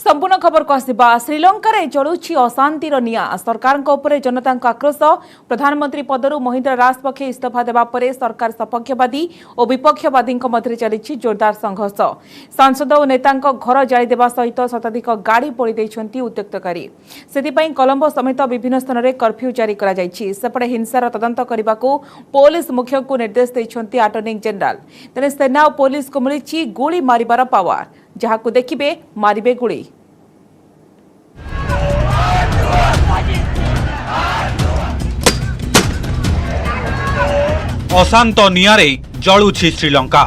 संपूर्ण खबर को आसिबा श्रीलंका रे जळुछि अशांतिर निया सरकार जनता आक्रोश प्रधानमंत्री पदरु महिंद्रा राजपक्षे इस्तीफा देवा परे सरकार सपक्षवादी और विपक्षवादी मध्य चली जोरदार संघर्ष सांसद और नेता घर जाली देवा सहित शताधिक गाड़ी पोड़ी देइछन्ति उत्त्यक्तकारी सेतिपई कोलंबो समेत विभिन्न स्थान में कर्फ्यू जारी करा जायछि सेपटे हिंसार तदंत करने को पुलिस मुख्य को निर्देश देइछन्ति अटॉर्नी जनरल तेने सेना और पुलिस को मिली गुली मारिबार पावर जहाँ को देखिबे मारिबे गुली। अशांत नियारे जळुछि श्रीलंका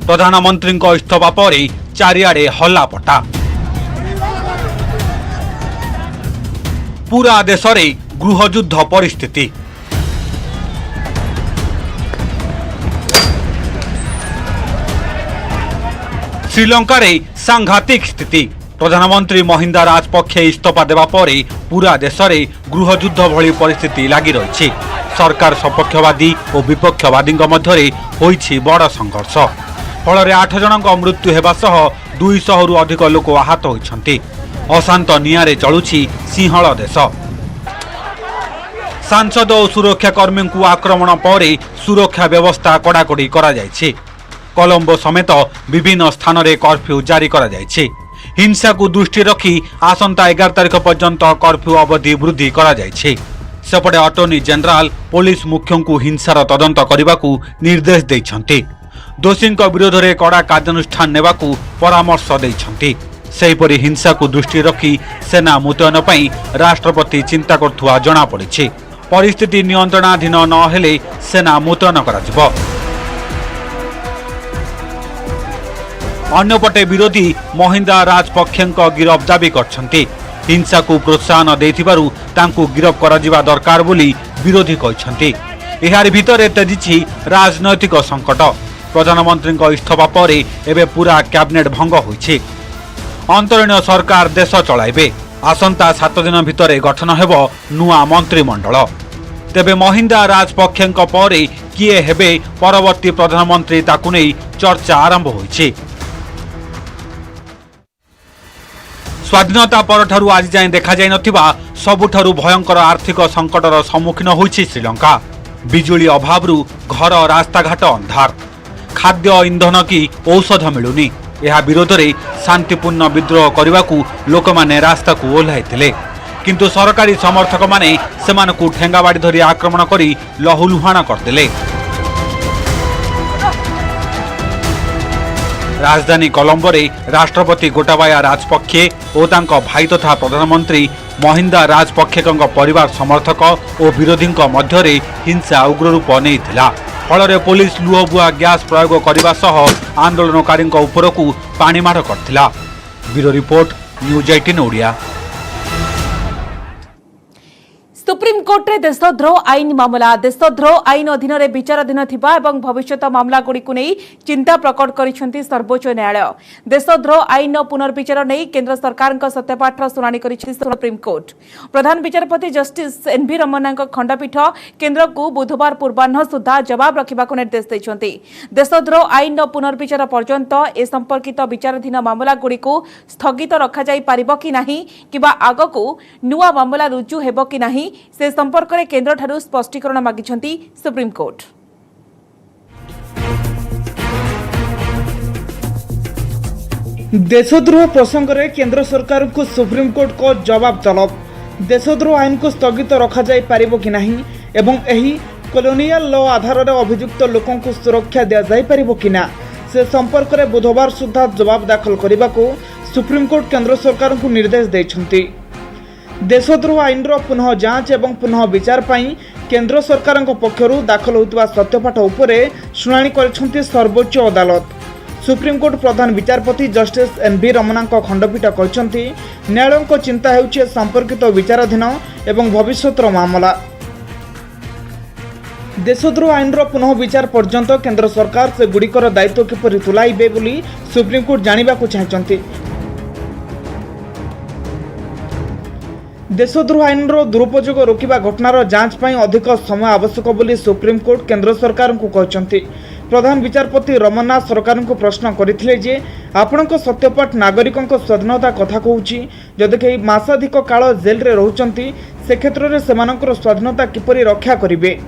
प्रधानमंत्री इस्तीफा पर चारिआडे हल्लापटा पूरा देश में गृहयुद्ध परिस्थिति श्रीलंका रे सांघातिक स्थिति प्रधानमंत्री महिंद्रा राजपक्षे इस्तीफा देवा पर पूरा देश में गृहयुद्ध भली परिस्थिति लगी रही सरकार सपक्षवादी और विपक्षवादी मध्य होइछि बड़ संघर्ष फल 8 जनक मृत्यु होगा सह 200 रु अधिक लोक आहत होइछन्ति अशांत नियारे जळुछि सिंहल देश सांसद और सुरक्षाकर्मी को आक्रमण पर सुरक्षा व्यवस्था कड़ाकड़ी करा जायछि कोलंबो समेत विभिन्न स्थान में कर्फ्यू जारी करा जायछि हिंसा को दृष्टि रखी आसंता 11 तारिख पर्यंत कर्फ्यू अवधि वृद्धि करा जायछि सेपटे अटॉर्नी जनरल पुलिस मुख्य को हिंसार तदंत करने को निर्देश देइछन्ति दोषी विरोध में कड़ा कार्यानुष्ठान नेबा को परामर्श देइछन्ति सेहिपरि हिंसा को दृष्टि रखी सेना मुतयन पई राष्ट्रपति चिंता करथुआ जणा पड़िछि परिस्थिति नियंत्रणाधीन न हेले सेना मुतयन कराजिबो अन्यपटे विरोधी महिंद्रा राजपक्षेंक गिरफ दाबी करछन्ति हिंसा को प्रोत्साहन देथिबारु तांकु गिरफ कराजिबा दरकार बोली विरोधी कहछन्ति एहार भितरे तेजिछि राजनैतिक संकट प्रधानमंत्री इस्तीफा पर एबे पूरा कैबिनेट भंग होइछि अंतरीण सरकार देश चलाइबे आसंता 7 दिन भितरे गठन हेबो नुआ मंत्रिमंडल तेबे महिंद्रा राजपक्षेंक पर किए हेबे परवर्ती प्रधानमंत्री ताकु नै चर्चा आरंभ होइछि स्वाधीनता परठारु आज जाए देखा जाय नथिबा सबुठारु भयंकर आर्थिक संकटर सम्मुखीन होइछि श्रीलंका बिजुली अभावरु घर रास्ताघाट अंधार खाद्य इंधन की औषध मिलुनी यह विरोध में शांतिपूर्ण विद्रोह करने को लोक माने रास्ता को ओह्लाइथिले किंतु सरकारी समर्थक माने सेमानकु ठेंगाबाड़ी धरी आक्रमण करी लहुलुहाण करदेले राजधानी कोलंबो रे राष्ट्रपति गोटाबाया राजपक्षे और तांको भाई तथा प्रधानमंत्री महिंद्रा राजपक्षेक परिवार समर्थक और विरोधी मध्य हिंसा उग्र रूप नहीं फल पुलिस लुहबुआ गैस प्रयोग करने सह आंदोलनकारी उपरकू पानीमाड़ करथिला bureau report news 18 Odia. Supreme court रे देशद्रोह आईन मामला देशद्रोह आईन अधीन रे विचाराधीन थिबा एवं भविष्यत मामला गुडी को नहीं चिंता प्रकट करिसेंती सर्वोच्च न्यायालय देशद्रोह आईन पुनर्विचार नहीं केंद्र सरकार सत्यपाठ शुणाणी करिछि सुप्रीम कोर्ट प्रधान विचारपति जस्टिस एनवी रमन्ना खंडपीठ केंद्र को बुधवार पूर्वाह्न सुधा जवाब रखा निर्देश देइछन्ती देशद्रोह आईन पुनर्विचार पर्यंत ए संपर्कित विचाराधीन मामला गुडी को स्थगित रखा जाई पारिबो कि नाही किबा आगको नुआ मामला रुजु हेबो कि नाही से संपर्क में केंद्र ठारू स्पष्टीकरण मागिछन्ती सुप्रीम कोर्ट। देशद्रोह प्रसंग में केंद्र सरकार को सुप्रीम कोर्ट को जवाब तलब देशद्रोह आईन को स्थगित रखा जाई पारिबो कि नाही एवं एही कॉलोनियल लॉ आधार में अभियुक्त लोकों को सुरक्षा दिया जाई पारिबो कि ना से संपर्क में बुधवार सुधा जवाब दाखल करने को सुप्रीम कोर्ट केंद्र सरकार को निर्देश देइछन्ती देशद्रोह आईन पुनः जांच एवं पुनः विचार पाई केंद्र सरकार पक्षर दाखल होता सत्यपाठ उपरे शुणाणी करिसेंती सर्वोच्च अदालत सुप्रीम कोर्ट प्रधान विचारपति जस्टिस एनवी रमन्ना खंडपीठ कहते न्यायालय को चिंता हेउछि संपर्कित विचाराधीन एवं भविष्यतर मामला देशद्रोह आईन पुनः विचार पर्यंत केंद्र सरकार से गुड़िकर दायित्व किपरि तुलाइबे बोली सुप्रीम कोर्ट जानिबाकु चाहछन्ती देशद्रोह आईन दुरुपयोग रोकवा घटनार जांच पाई अधिक समय आवश्यक बोली सुप्रीम कोर्ट केंद्र सरकार को कहते प्रधान विचारपति रमन्ना सरकार को प्रश्न करथिले जे आपणक सत्यपाठ नागरिकों स्वाधीनता कथा कहूची जदि कहीं मासाधिक काल जेल रे रहउचंती से क्षेत्र में सेमानकर स्वाधीनता किपरि रक्षा करिवे।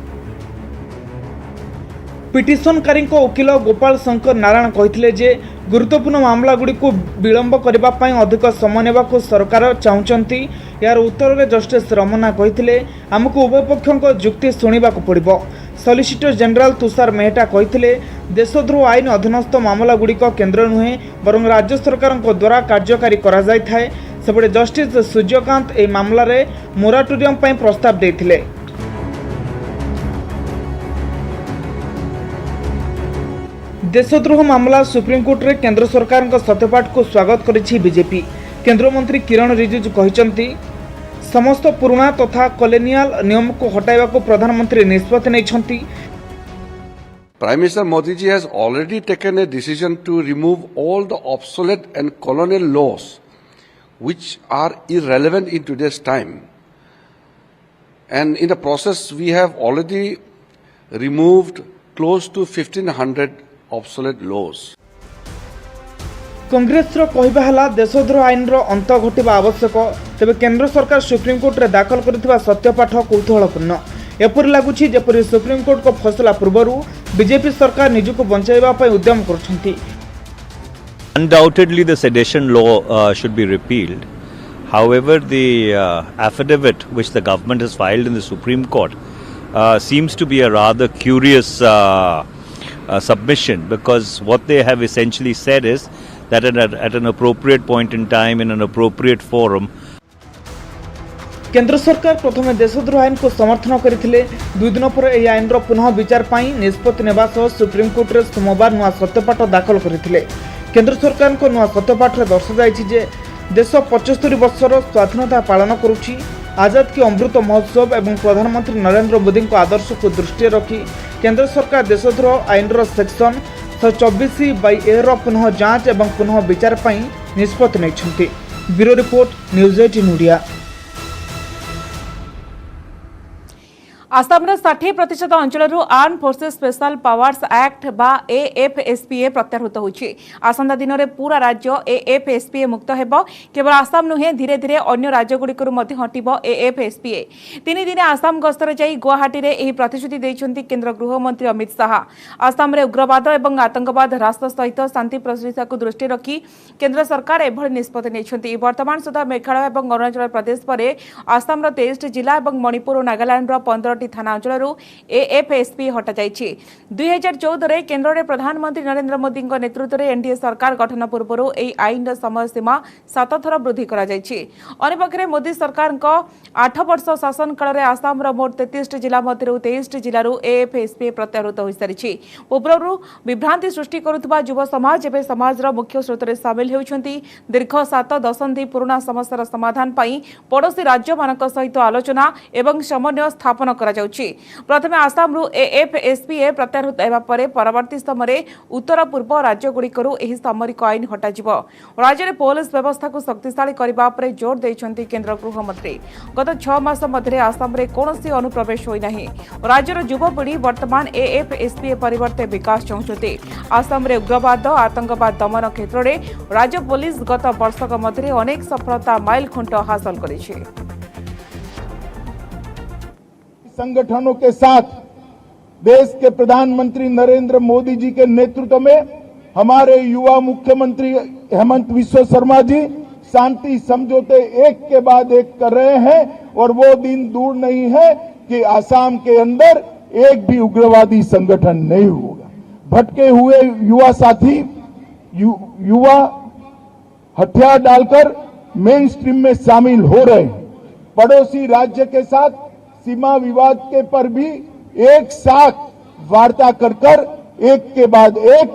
पिटिशनकारी वकिल गोपाल शंकर नारायण कहते जे गुरुत्वपूर्ण मामला गुड़ी को विलंब करने अधिक समय नेबा सरकार चाहते। यार उत्तर में जस्टिस रमन्ना कहते आमको उभय पक्षों जुक्ति शुणा पड़ो। सॉलिसिटर जनरल तुषार मेहटा कहते देशद्रोह आईन अधीनस्थ मामला गुड़िक केन्द्र नुहे बरं राज्य सरकार द्वारा कार्यकारी करा जाय थाए। सेपटे जस्टिस सूर्यकांत ए मामला रे मोराटोरियम पई प्रस्ताव देथिले। देशद्रोह मामला सुप्रीमकोर्ट रे केंद्र सरकार सत्यपाठ को स्वागत करिछि बीजेपी। केंद्र मंत्री किरण रिजिजू कहिसंती समस्त पुराना तथा कॉलोनियल नियम को हटाइबा को प्रधानमंत्री निष्पत्ति नैछंती। Prime Minister Modi ji has already taken a decision to remove all the obsolete and colonial laws which are irrelevant in today's time. And in the process we have already removed close to 1500 obsolete laws. Congress कहवा है देशद्रोह आईन अंत घटवा आवश्यक। तेज केंद्र सरकार supreme court रे दाखल कर सत्यपाठ कौतूहलपूर्ण। एपरि लगुच जपरि सुप्रीमकोर्ट को फैसला पूर्व बीजेपी सरकार निजको बंचाइबा पई उद्यम करछंती। Undoubtedly, the sedition law should be repealed. However, the affidavit which the government has filed in the Supreme Court seems to be a rather curious submission, because what they have essentially said is that at an appropriate point in time, in an appropriate forum, केंद्र सरकार प्रथम देशद्रोह आईन को समर्थन करथिले। 2 दिन पर यह आईन पुनः विचार पाई निष्पत्ति नेबा सह सुप्रीमकोर्ट रे सोमवार नुआ सत्यपाठ दाखल करथिले। केंद्र सरकार को नुआ सत्यपाठ रे दर्शाଯାଇଛି जे देश 75 वर्षर स्वाधीनता पालन करुछि। आजाद की अमृत महोत्सव एवं प्रधानमंत्री नरेंद्र मोदी को आदर्श को दृष्टि रखी केंद्र सरकार देशद्रोह आईन सेक्शन 124/A पुनः जांच एवं पुनः विचार पाई निष्पत्ति नैछंती। Bureau report news 18 India. आसामर 60% अंचल armed forces special powers act बा AFSPA प्रत्याहृत होछि। आसंता दिन में पूरा राज्य AFSPA मुक्त हेबो। केवल आसाम नुहे धीरे धीरे अन्य राज्यगुड़िक हटिबो AFSPA। 3 दिन आसाम गस्तर जाई गुवाहाटी रे एही प्रतिश्रुति दैछन्ती केंद्र गृहमंत्री अमित शाह। आसाम रे उग्रवाद एवं आतंकवाद ह्रास सहित शांति प्रतिष्ठा को दृष्टि रखी केंद्र सरकार एभଳି निष्पत्ति नेछन्ती। वर्तमान सुधा मेघालय एवं अरुणाचल प्रदेश पर आसाम 23 जिला एवं मणिपुर और नागालैंड 15 थाना अंचल AFSPA हटा जाइछि। 2014 रे केंद्र में प्रधानमंत्री नरेंद्र मोदी नेतृत्व में एनडीए सरकार गठन पूर्व एही आईन समय सीमा 7 थर वृद्धि करा जाइछि। अन्यपक्षे मोदी सरकार 8 वर्ष शासन काल में आसाम मोट 33 जिला मध्य 23 जिलू AFSPA प्रत्याहृत हो सारी। पूर्व विभ्रांति सृष्टि करुवा युव समाज एवं समाज मुख्य स्रोत में सामिल होती। दीर्घ 7 दशंधि पुराना समस्यार समाधान पाई पड़ोशी राज्य मान सहित आलोचना एवं समन्वय स्थापन करा जाउछि। प्रथमे आसाम AFSPA प्रत्याहृत हेबा परे परवर्ती समय उत्तर पूर्व राज्यगुड़िकरू एही सामरिक आईन हटाजिबो। राज्य में पुलिस व्यवस्था को शक्तिशाली करबा परे जोर दैछन्ती केंद्र गृहमंत्री। गत 6 मास मध्य आसाम रे कोनोसी अनुप्रवेश होई नाही। राज्यर युवपीढ़ी वर्तमान AFSPA परिवर्ते विकास चाहते। आसाम रे उग्रवाद आतंकवाद दमन क्षेत्र में राज्य पुलिस गत वर्षक मध्य अनेक सफलता माइल खुंट हासिल करिछि। संगठनों के साथ देश के प्रधानमंत्री नरेंद्र मोदी जी के नेतृत्व में हमारे युवा मुख्यमंत्री हेमंत विश्व शर्मा जी शांति समझौते एक के बाद एक कर रहे हैं और वो दिन दूर नहीं है कि आसाम के अंदर एक भी उग्रवादी संगठन नहीं होगा। भटके हुए युवा साथी युवा हथियार डालकर मेन स्ट्रीम में शामिल हो रहे हैं। पड़ोसी राज्य के साथ सीमा विवाद के पर भी एक साथ वार्ता कर एक के बाद एक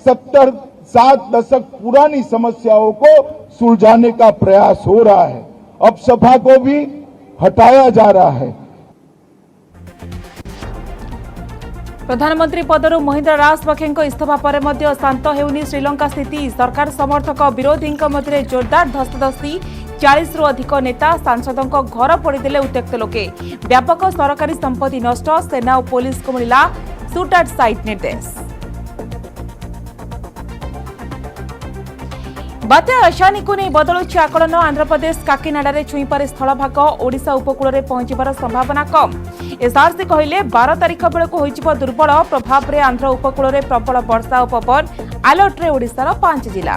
70-7 दशक पुरानी समस्याओं को सुलझाने का प्रयास हो रहा है। अब सपा को भी हटाया जा रहा है। प्रधानमंत्री पदर महिंद्रा राजपक्षे इस्तीफा पर मध्य शांत हेउनी श्रीलंका स्थिति। सरकार समर्थक विरोधी मध्य जोरदार धस्ताधस्ती। 40 रु अधिक नेता सांसदों घर पोड़ीदेले उत्त्यक्त लोके। व्यापक सरकारी संपत्ति नष्ट। सेना और पुलिस को मिला शूट एट साइट निर्देश। बात्या रसानी को नहीं बदलुची आकलन आंध्रप्रदेश काकीनाडा छुईपारे स्थलभाग ओडिशा उपकूल पहुंचबार संभावना कम एसआरसी कहले 12 तारिख बेलू हो दुर्बल प्रभाव में आंध्र उपकूल प्रबल वर्षा और पवन अलर्ट्रे ओडिशार 5 जिला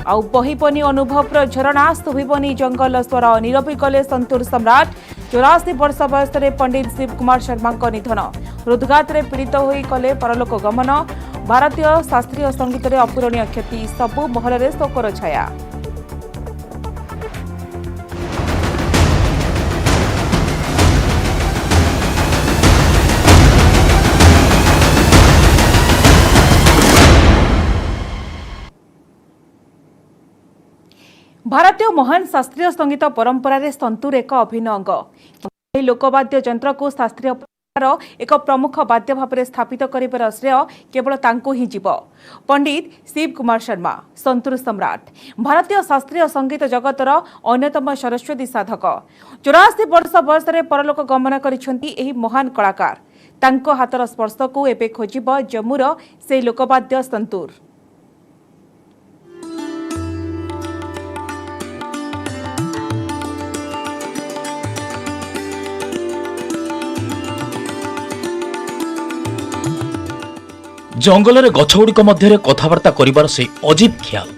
आउ बहिबनी अनुभव झरणा शुभिबनी जंगल स्वर नीरवी गले संतूर सम्राट 84 वर्ष बयस पंडित शिव कुमार शर्मा निधन हृदघात पीड़ित होई कले परलोक गमन भारतीय शास्त्रीय संगीत में अपूरणीय क्षति सबु महल में शोकर छाया भारतीय महान शास्त्रीय संगीत परंपरा रे संतूर एक अभिन्न अंग लोकवाद्य यंत्र को शास्त्रीय एक प्रमुख वाद्य भाव में स्थापित कर श्रेय केवल तांको ही जीव पंडित शिव कुमार शर्मा संतूर सम्राट भारतीय शास्त्रीय संगीत जगतर अन्यतम सरस्वती साधक 84 वर्ष बयस परलोक गमन कर महान कलाकार तांको हाथर स्पर्श को एबे खोजिब जम्मूर से लोकवाद्य संतूर 'जंगल गछगुड़िक मध्य कथबार्ता कर से अजीब ख्याल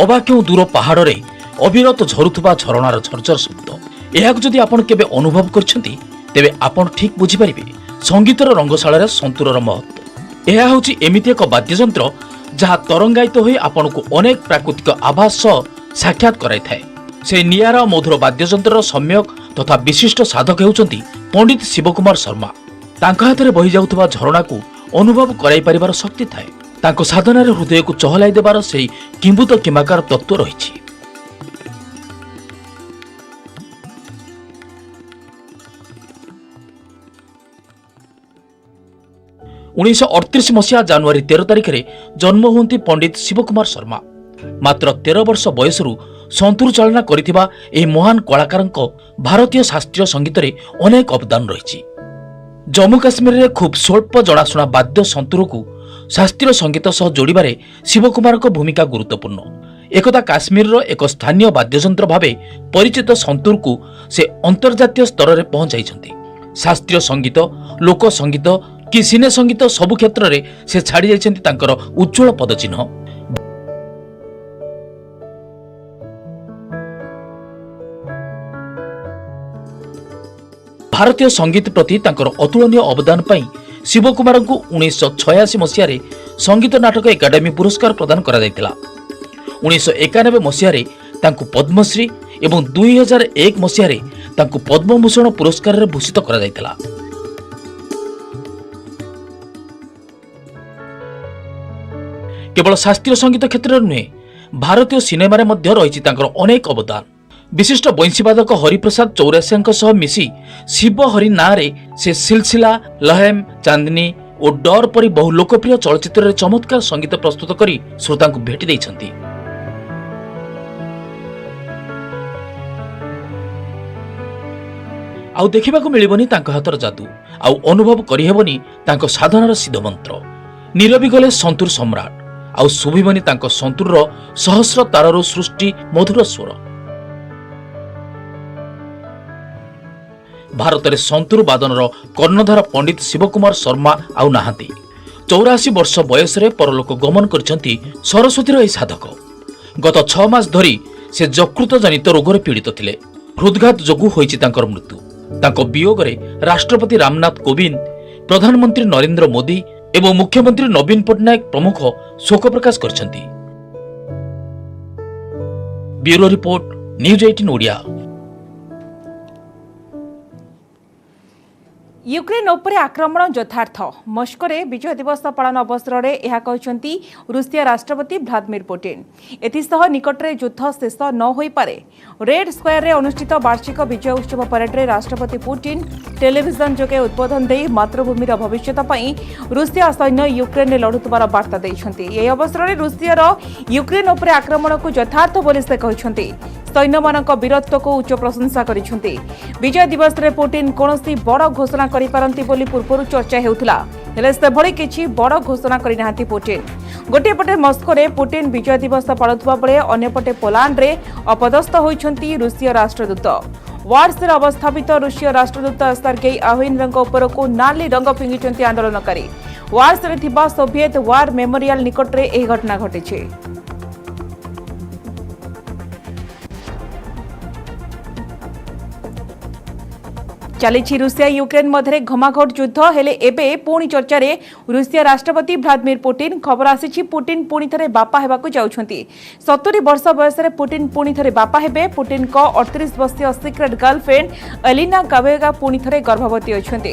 अबा क्यों दूर पहाड़ में अविरत झरुवा झरणार झरझर शब्द यह जदि आपण केबे अनुभव करछंती तेबे आपण ठीक बुझिपारे संगीतर रंगशाला संतूर महत्व यह हूँ एमती एक वाद्ययंत्र जहाँ तरंगायित हो आपण को अनेक प्राकृतिक आभास साक्षात कराई से नियारा मधुर वाद्ययंत्र सम्यक तथा विशिष्ट साधक होउचंती पंडित शिवकुमार शर्मा तांका हाथ में बही जाउथबा झरणा को अनुभव कराई परिवार शक्ति थाए तांको साधनार हृदय को चहलाई देबार से किंबुत किमाकार तत्व रही 1938 मसीहा जानुआरी 13 तारिख में जन्म हुंती पंडित शिवकुमार शर्मा मात्र 13 वर्ष बयसरू संतूर चालना करिथिबा एही महान कलाकारंको भारतीय शास्त्रीय संगीत रे अनेक अवदान रही जम्मू काश्मीर रे खूब स्वल्प जनाशुना वाद्य संतूर को शास्त्रीय संगीत सह जोड़बारे शिवकुमार को भूमिका गुरुत्वपूर्ण एकदा काश्मीर रो एक स्थानीय वाद्ययंत्र भावे परिचित संतूर को से अंतर्जातीय स्तर रे पहुंचाई शास्त्रीय संगीत लोक संगीत कि सिने संगीत सबु क्षेत्र रे से छाड़ी जाइछन्ति तांकर उज्जवल पदचिन्ह भारतीय संगीत प्रति तांकर अतुलनीय अवदान पाई शिवकुमार को 1986 मसीह संगीत नाटक एकाडेमी पुरस्कार प्रदान करा जायतिला 1991 मसीह तांको पद्मश्री एवं 2001 मसीह तांको पद्मभूषण पुरस्कार रे भूषित करा जायतिला केवल शास्त्रीय संगीत क्षेत्र नुहे भारतीय सिनेमा रे रही अनेक अवदान विशिष्ट वंशीवादक हरिप्रसाद चौरासिया सह मिसी शिव हरि ना रे से सिलसिला लहेम चांदनी और डर परी बहु लोकप्रिय चलचित्र रे चमत्कार संगीत प्रस्तुत करी श्रोता को भेटी देइछन्ति आउ देखिबा को मिलिबनी तांको हातर जादू आउ अनुभव करि हेबनी तांको साधनार सिद्ध मंत्र नीरवी गले संतूर सम्राट आउ शुभिबनी तांको संतूर सहस्र तारर सृष्टि मधुर स्वर भारत में संतूर वादनर कर्णधार पंडित शिवकुमार शर्मा आउ नाहांती 84 वर्ष बयस परलोक गमन करछन्ती सरस्वतीर एही साधक गत 6 मास धरी से यकृत जनित रोग पीड़ित थिले हृदघात जोगु होईछि तांकर मृत्यु तांको वियोग रे राष्ट्रपति रामनाथ कोविंद प्रधानमंत्री नरेंद्र मोदी एवं मुख्यमंत्री नवीन पटनायक प्रमुख शोक प्रकाश करछन्ती bureau report news 18 Odia Ukraine उपरे आक्रमण यथार्थ मस्कोरे विजय दिवस पालन अवसर में यह कहते रूसिया राष्ट्रपति व्लादिमीर पुतिन एथिसह निकटरे युद्ध शेष न हो पारे रेड स्क्वायर रे अनुष्ठित वार्षिक विजय उत्सव परेड रे राष्ट्रपति पुतिन टेलीविजन जोगे उद्बोधन दे मातृभूमिर भविष्यत पई रूसिया सैन्य यूक्रेन रे लढुतबार वार्ता दैछन्ति। एही अवसर में रूसियार यूक्रेन उपरे आक्रमण को यथार्थ बोली से कहते सैन्यमानक वीरत्व को उच्च प्रशंसा करिसेंति। विजय दिवस रे पुतिन कोनोसी बड़ घोषणा करि पारंती बोली पूर्वरु चर्चा हेउथला, हेले सेभଳି किछि बड़ घोषणा करि नाहांती पुतिन। गोटे पटे मस्को रे पुतिन विजय दिवस पाळुथबा बेले अन्यपटे पोलांड रे अपदस्थ होइछंती रूसीय राष्ट्रदूत। वार्सर अवस्थापित रूसीय राष्ट्रदूत सर्गेई आविनरଙ୍କ उपरको नाली रंग फिंगिछंती आंदोलनकारी। वार्सरे थिबा सोभियत वार मेमोरियल निकटरे एही घटना घटिछि। चली रूसिया यूक्रेन मध्य घमाघोट युद्ध हेले एबे पुणी चर्चा रे रूसिया राष्ट्रपति व्लादिमीर पुतिन। खबर आसी पुतिन पुणी थरे बापा हेबाकू जाउछंती। 70 वर्ष बयस रे पुतिन पुणी थरे बापा हेबे। पुतिन को 38 वर्षीय सीक्रेट गर्लफ्रेंड एलिना कावेगा पुणी थरे गर्भवती अछंती।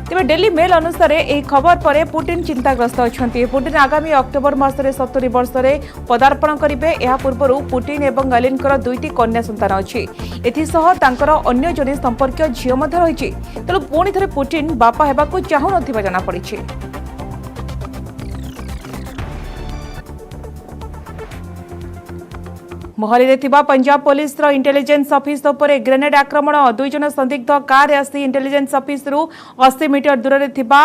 तेबे डेली मेल अनुसार एही खबर परे पुतिन चिंताग्रस्त अछंती। पुतिन आगामी अक्टोबर मासरे 70 वर्ष रे पदार्पण करिवे। एहा पूर्वरु पुतिन एवं एलिनकर दुईटी कन्या संतान अछि। एथिसह तांकर अन्य जने संपर्कीय झियो मध्ये रहिछि। तेणु पुणी थरे पुतिन बापा हेबाकू चाहू नथिबा जଣା पड़िछि। मोहाली रे थिबा पंजाब पुलिस रो इंटेलिजेंस ऑफिस उपरे ग्रेनेड आक्रमण। 2 जन संदिग्ध कार आसी इंटेलिजेंस ऑफिस रु 80 मीटर दूर रे थिबा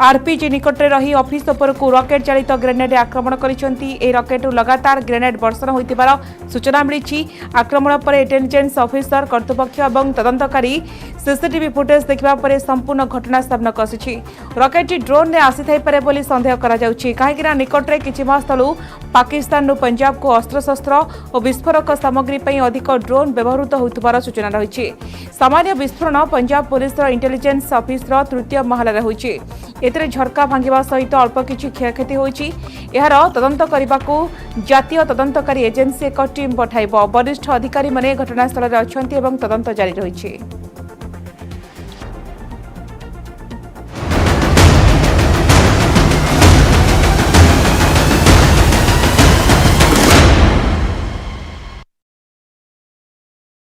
आरपीजी निकट रे रही ऑफिस उपर को रॉकेट चालित ग्रेनेड आक्रमण करिसंती। ए रॉकेट लगातार ग्रेनेड वर्षण होइतिबार सूचना मिलिछि। आक्रमण पर इंटेलिजेंस ऑफिसर कर्तृपक्ष एवं तदंतकारी सीसीटीवी फुटेज देखिबा परे संपूर्ण घटना सामनाक आसिछि। रॉकेट ड्रोन ने आसी थाई पारे बोली संदेह करा जाउछि, काहेकि निकट रे किछि मास तलु पाकिस्तान पंजाब को अस्त्रशस्त्र और विस्फोरक सामग्री पर अधिक ड्रोन व्यवहृत होइतिबार सूचना रही। सामान्य विस्फोरण पंजाब पुलिस इंटेलिजेंस ऑफिस तृतीय महला होइछि। एतरे झरका भांगिबा सहित अल्प किछि क्षयक्षति होइछि। एहार तदंत करबाकू जातीय तदंतकारी एजेंसी एक टीम पठाइब। वरिष्ठ अधिकारी माने घटनास्थल रे अछंती एवं तदंत जारी रहिछि।